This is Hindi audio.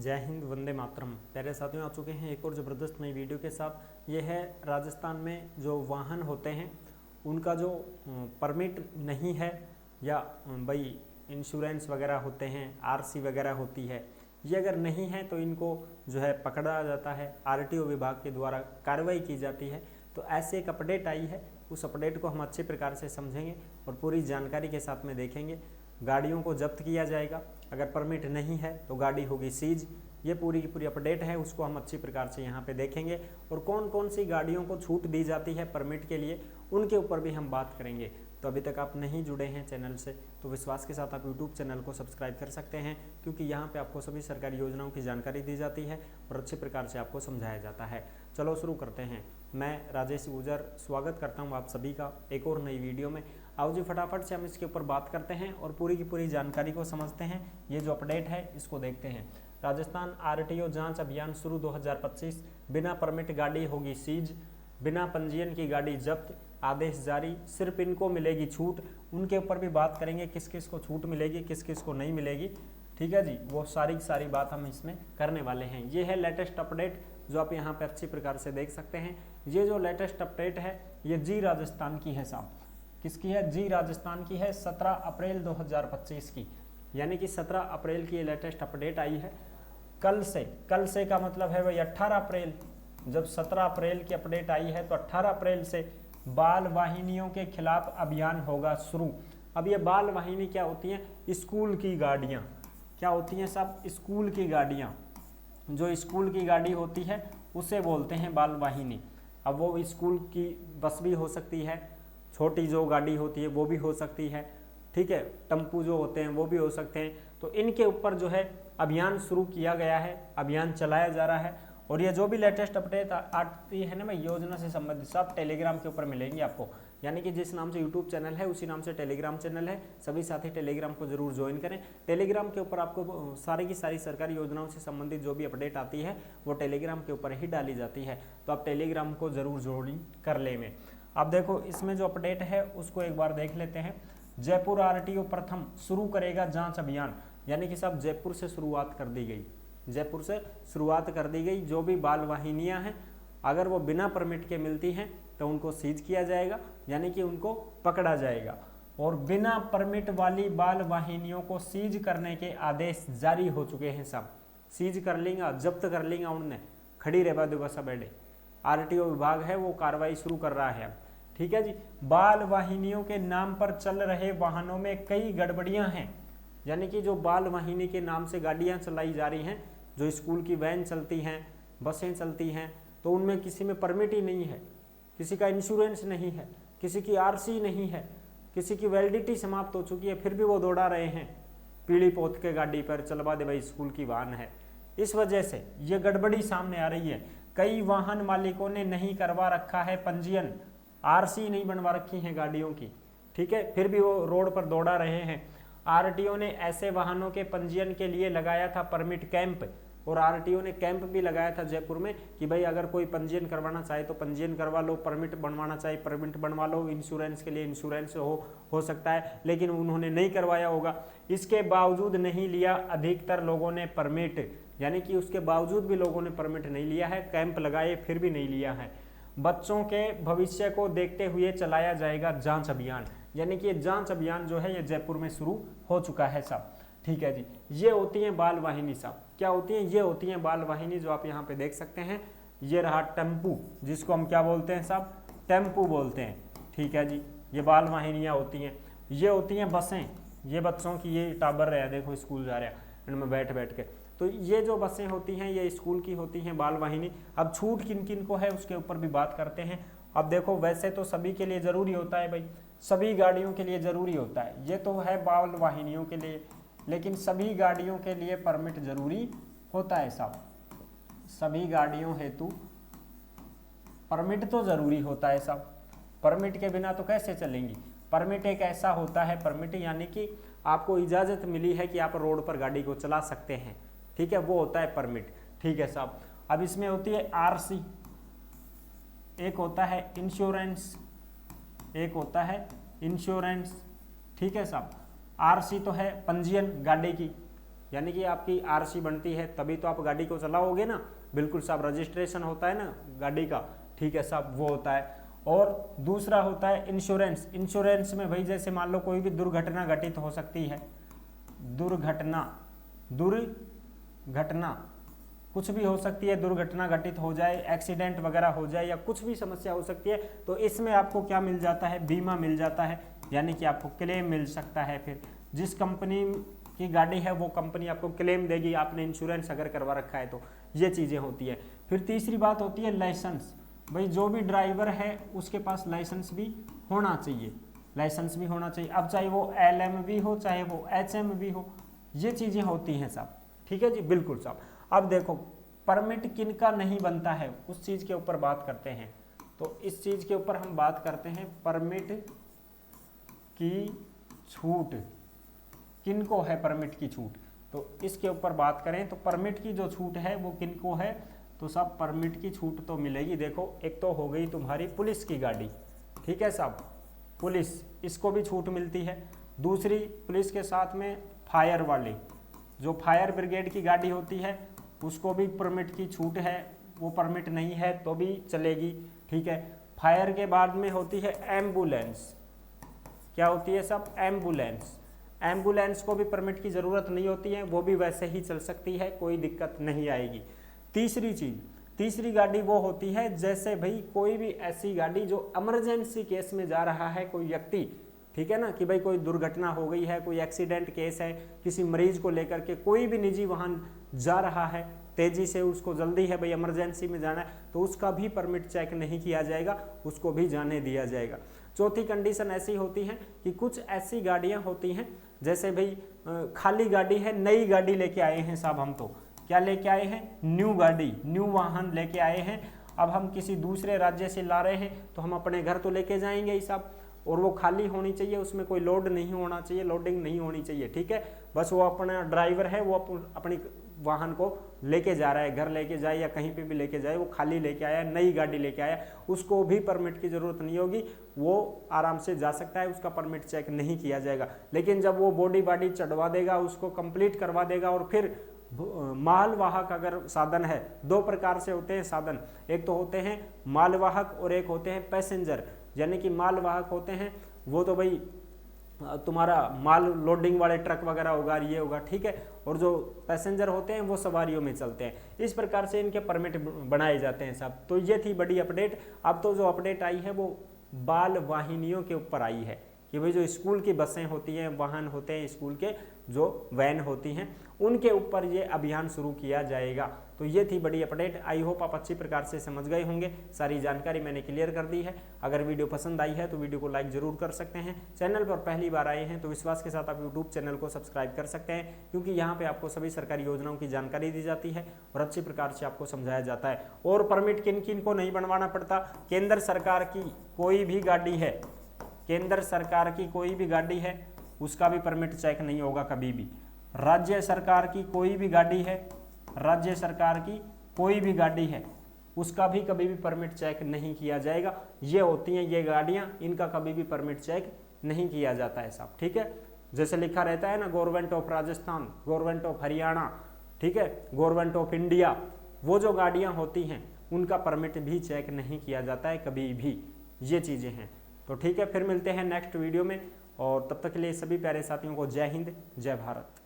जय हिंद, वंदे मातरम। प्यारे साथियों, आ चुके हैं एक और ज़बरदस्त नई वीडियो के साथ। ये है राजस्थान में जो वाहन होते हैं उनका जो परमिट नहीं है या भाई इंश्योरेंस वगैरह होते हैं, आरसी वगैरह होती है, ये अगर नहीं है तो इनको जो है पकड़ा जाता है, आरटीओ विभाग के द्वारा कार्रवाई की जाती है। तो ऐसे एक अपडेट आई है, उस अपडेट को हम अच्छे प्रकार से समझेंगे और पूरी जानकारी के साथ में देखेंगे। गाड़ियों को जब्त किया जाएगा, अगर परमिट नहीं है तो गाड़ी होगी सीज। ये पूरी की पूरी अपडेट है, उसको हम अच्छी प्रकार से यहाँ पे देखेंगे और कौन कौन सी गाड़ियों को छूट दी जाती है परमिट के लिए, उनके ऊपर भी हम बात करेंगे। तो अभी तक आप नहीं जुड़े हैं चैनल से तो विश्वास के साथ आप यूट्यूब चैनल को सब्सक्राइब कर सकते हैं, क्योंकि यहाँ पे आपको सभी सरकारी योजनाओं की जानकारी दी जाती है और अच्छे प्रकार से आपको समझाया जाता है। चलो शुरू करते हैं। मैं राजेश गुजर स्वागत करता हूँ आप सभी का एक और नई वीडियो में। आओ जी फटाफट से हम इसके ऊपर बात करते हैं और पूरी की पूरी जानकारी को समझते हैं। ये जो अपडेट है इसको देखते हैं। राजस्थान आरटीओ जांच अभियान शुरू 2025, बिना परमिट गाड़ी होगी सीज, बिना पंजीयन की गाड़ी जब्त, आदेश जारी, सिर्फ इनको मिलेगी छूट। उनके ऊपर भी बात करेंगे, किस किस को छूट मिलेगी, किस किस को नहीं मिलेगी। ठीक है जी, वो सारी बात हम इसमें करने वाले हैं। ये है लेटेस्ट अपडेट जो आप यहाँ पे अच्छी प्रकार से देख सकते हैं। ये जो लेटेस्ट अपडेट है ये जी राजस्थान की है साहब। किसकी है? जी राजस्थान की है, 17 अप्रैल 2025 की, यानी कि 17 अप्रैल की ये लेटेस्ट अपडेट आई है। कल से का मतलब है वही 18 अप्रैल। जब 17 अप्रैल की अपडेट आई है तो 18 अप्रैल से बाल वाहिनियों के खिलाफ अभियान होगा शुरू। अब ये बाल वाहिनी क्या होती हैं? स्कूल की गाड़ियाँ। क्या होती हैं साहब? स्कूल की गाड़ियाँ। जो स्कूल की गाड़ी होती है उसे बोलते हैं बाल वाहिनी। अब वो स्कूल की बस भी हो सकती है, छोटी जो गाड़ी होती है वो भी हो सकती है, ठीक है, टेम्पू जो होते हैं वो भी हो सकते हैं। तो इनके ऊपर जो है अभियान शुरू किया गया है, अभियान चलाया जा रहा है। और ये जो भी लेटेस्ट अपडेट आती है ना भाई योजना से संबंधित, सब टेलीग्राम के ऊपर मिलेंगे आपको। यानी कि जिस नाम से यूट्यूब चैनल है उसी नाम से टेलीग्राम चैनल है। सभी साथी टेलीग्राम को जरूर ज्वाइन करें। टेलीग्राम के ऊपर आपको सारी की सारी सरकारी योजनाओं से संबंधित जो भी अपडेट आती है वो टेलीग्राम के ऊपर ही डाली जाती है। तो आप टेलीग्राम को जरूर ज्वाइन कर ले में। अब देखो इसमें जो अपडेट है उसको एक बार देख लेते हैं। जयपुर आरटीओ प्रथम शुरू करेगा जांच अभियान, यानी कि सब जयपुर से शुरुआत कर दी गई। जयपुर से शुरुआत कर दी गई। जो भी बाल वाहिनियां हैं अगर वो बिना परमिट के मिलती हैं तो उनको सीज किया जाएगा, यानी कि उनको पकड़ा जाएगा। और बिना परमिट वाली बाल वाहिनियों को सीज करने के आदेश जारी हो चुके हैं। सब सीज कर लेंगे, जब्त कर लेंगे उनने, खड़ी रहवा देगा सब बेड़े। आरटीओ विभाग है वो कार्रवाई शुरू कर रहा है। ठीक है जी। बाल वाहिनियों के नाम पर चल रहे वाहनों में कई गड़बड़ियां हैं, यानी कि जो बाल वाहिनी के नाम से गाड़ियां चलाई जा रही हैं, जो स्कूल की वैन चलती हैं, बसें चलती हैं, तो उनमें किसी में परमिट ही नहीं है, किसी का इंश्योरेंस नहीं है, किसी की आरसी नहीं है, किसी की वैलिडिटी समाप्त हो चुकी है, फिर भी वो दौड़ा रहे हैं पीली पोत के गाड़ी पर, चलवा दे भाई स्कूल की वाहन है। इस वजह से ये गड़बड़ी सामने आ रही है। कई वाहन मालिकों ने नहीं करवा रखा है पंजीयन, आरसी नहीं बनवा रखी है गाड़ियों की, ठीक है, फिर भी वो रोड पर दौड़ा रहे हैं। आरटीओ ने ऐसे वाहनों के पंजीयन के लिए लगाया था परमिट कैंप, और आरटीओ ने कैंप भी लगाया था जयपुर में कि भाई अगर कोई पंजीयन करवाना चाहे तो पंजीयन करवा लो, परमिट बनवाना चाहे परमिट बनवा लो, इंश्योरेंस के लिए इंश्योरेंस हो सकता है, लेकिन उन्होंने नहीं करवाया होगा। इसके बावजूद नहीं लिया अधिकतर लोगों ने परमिट, यानी कि उसके बावजूद भी लोगों ने परमिट नहीं लिया है, कैंप लगाए फिर भी नहीं लिया है। बच्चों के भविष्य को देखते हुए चलाया जाएगा जांच अभियान, यानी कि ये जांच अभियान जो है ये जयपुर में शुरू हो चुका है साहब। ठीक है जी। ये होती हैं बाल वाहिनी साहब। क्या होती हैं? ये होती हैं बाल वाहिनी जो आप यहाँ पे देख सकते हैं। ये रहा टेम्पू, जिसको हम क्या बोलते हैं साहब? टेम्पू बोलते हैं। ठीक है जी, ये बाल वाहिनियाँ होती हैं। ये होती हैं बसें, ये बच्चों की, ये टाबर रहे देखो स्कूल जा रहे हैं इनमें बैठ के, तो ये जो बसें होती हैं ये स्कूल की होती हैं बाल वाहिनी। अब छूट किन किन को है उसके ऊपर भी बात करते हैं। अब देखो वैसे तो सभी के लिए जरूरी होता है भाई, सभी गाड़ियों के लिए जरूरी होता है, ये तो है बाल वाहिनियों के लिए, लेकिन सभी गाड़ियों के लिए परमिट जरूरी होता है साहब। सभी गाड़ियों हेतु परमिट तो जरूरी होता है साहब। परमिट के बिना तो कैसे चलेंगी? परमिट एक ऐसा होता है, परमिट यानी कि आपको इजाजत मिली है कि आप रोड पर गाड़ी को चला सकते हैं, ठीक है, वो होता है परमिट। ठीक है साहब। अब इसमें होती है आरसी, एक होता है इंश्योरेंस, एक होता है इंश्योरेंस। ठीक है साहब। आरसी तो है पंजीयन गाड़ी की, यानी कि आपकी आरसी बनती है तभी तो आप गाड़ी को चलाओगे ना। बिल्कुल साहब, रजिस्ट्रेशन होता है ना गाड़ी का, ठीक है साहब, वो होता है। और दूसरा होता है इंश्योरेंस। इंश्योरेंस में भाई जैसे मान लो कोई भी दुर्घटना घटित हो सकती है, दुर्घटना कुछ भी हो सकती है, दुर्घटना घटित हो जाए, एक्सीडेंट वगैरह हो जाए या कुछ भी समस्या हो सकती है, तो इसमें आपको क्या मिल जाता है, बीमा मिल जाता है, यानी कि आपको क्लेम मिल सकता है। फिर जिस कंपनी की गाड़ी है वो कंपनी आपको क्लेम देगी, आपने इंश्योरेंस अगर करवा रखा है तो। ये चीज़ें होती है। फिर तीसरी बात होती है लाइसेंस। भाई जो भी ड्राइवर है उसके पास लाइसेंस भी होना चाहिए, लाइसेंस भी होना चाहिए। अब चाहे वो LMV हो चाहे वो HMV हो, ये चीज़ें होती हैं साहब, ठीक है जी, बिल्कुल साहब। अब देखो परमिट किन का नहीं बनता है उस चीज़ के ऊपर बात करते हैं। तो इस चीज़ के ऊपर हम बात करते हैं परमिट की छूट, किनको है परमिट की छूट, तो इसके ऊपर बात करें तो परमिट की जो छूट है वो किनको है, तो साहब परमिट की छूट तो मिलेगी। देखो एक तो हो गई तुम्हारी पुलिस की गाड़ी, ठीक है साहब, पुलिस, इसको भी छूट मिलती है। दूसरी पुलिस के साथ में फायर वाली, जो फायर ब्रिगेड की गाड़ी होती है उसको भी परमिट की छूट है, वो परमिट नहीं है तो भी चलेगी, ठीक है। फायर के बाद में होती है एम्बुलेंस। क्या होती है सब, एम्बुलेंस। एम्बुलेंस को भी परमिट की ज़रूरत नहीं होती है, वो भी वैसे ही चल सकती है, कोई दिक्कत नहीं आएगी। तीसरी गाड़ी वो होती है जैसे भाई कोई भी ऐसी गाड़ी जो इमरजेंसी केस में जा रहा है कोई व्यक्ति, ठीक है ना, कि भाई कोई दुर्घटना हो गई है, कोई एक्सीडेंट केस है, किसी मरीज को लेकर के कोई भी निजी वाहन जा रहा है तेजी से, उसको जल्दी है भाई इमरजेंसी में जाना है, तो उसका भी परमिट चेक नहीं किया जाएगा, उसको भी जाने दिया जाएगा। चौथी कंडीशन ऐसी होती है कि कुछ ऐसी गाड़ियां होती हैं जैसे भाई खाली गाड़ी है, नई गाड़ी लेके आए हैं साहब, हम तो क्या लेके आए हैं, न्यू गाड़ी, न्यू वाहन लेके आए हैं। अब हम किसी दूसरे राज्य से ला रहे हैं तो हम अपने घर तो लेके जाएंगे ही साहब, और वो खाली होनी चाहिए, उसमें कोई लोड नहीं होना चाहिए, लोडिंग नहीं होनी चाहिए, ठीक है। बस वो अपना ड्राइवर है, वो अपनी वाहन को लेके जा रहा है, घर लेके जाए या कहीं पे भी लेके जाए, वो खाली लेके आया, नई गाड़ी लेके आया, उसको भी परमिट की जरूरत नहीं होगी, वो आराम से जा सकता है, उसका परमिट चेक नहीं किया जाएगा। लेकिन जब वो बॉडी बाडी चढ़वा देगा, उसको कंप्लीट करवा देगा, और फिर मालवाहक अगर साधन है, दो प्रकार से होते हैं साधन, एक तो होते हैं मालवाहक और एक होते हैं पैसेंजर। यानी कि मालवाहक होते हैं वो तो भाई तुम्हारा माल लोडिंग वाले ट्रक वगैरह होगा, ये होगा, ठीक है, और जो पैसेंजर होते हैं वो सवारियों में चलते हैं। इस प्रकार से इनके परमिट बनाए जाते हैं साहब। तो ये थी बड़ी अपडेट। अब तो जो अपडेट आई है वो बाल वाहिनियों के ऊपर आई है कि भाई जो स्कूल की बसें होती हैं, वाहन होते हैं स्कूल के, जो वैन होती हैं, उनके ऊपर ये अभियान शुरू किया जाएगा। तो ये थी बड़ी अपडेट। आई होप आप अच्छी प्रकार से समझ गए होंगे, सारी जानकारी मैंने क्लियर कर दी है। अगर वीडियो पसंद आई है तो वीडियो को लाइक जरूर कर सकते हैं। चैनल पर पहली बार आए हैं तो विश्वास के साथ आप यूट्यूब चैनल को सब्सक्राइब कर सकते हैं, क्योंकि यहाँ पे आपको सभी सरकारी योजनाओं की जानकारी दी जाती है और अच्छी प्रकार से आपको समझाया जाता है। और परमिट किन किन को नहीं बनवाना पड़ता, केंद्र सरकार की कोई भी गाड़ी है, केंद्र सरकार की कोई भी गाड़ी है उसका भी परमिट चेक नहीं होगा कभी भी। राज्य सरकार की कोई भी गाड़ी है, राज्य सरकार की कोई भी गाड़ी है उसका भी कभी भी परमिट चेक नहीं किया जाएगा। ये होती हैं ये गाड़ियां, इनका कभी भी परमिट चेक नहीं किया जाता है साहब, ठीक है। जैसे लिखा रहता है ना, government of Rajasthan, government of Haryana, ठीक है, गवर्नमेंट ऑफ इंडिया, वो जो गाड़ियां होती हैं उनका परमिट भी चेक नहीं किया जाता है कभी भी। ये चीज़ें हैं। तो ठीक है, फिर मिलते हैं नेक्स्ट वीडियो में, और तब तक के लिए सभी प्यारे साथियों को जय हिंद, जय भारत।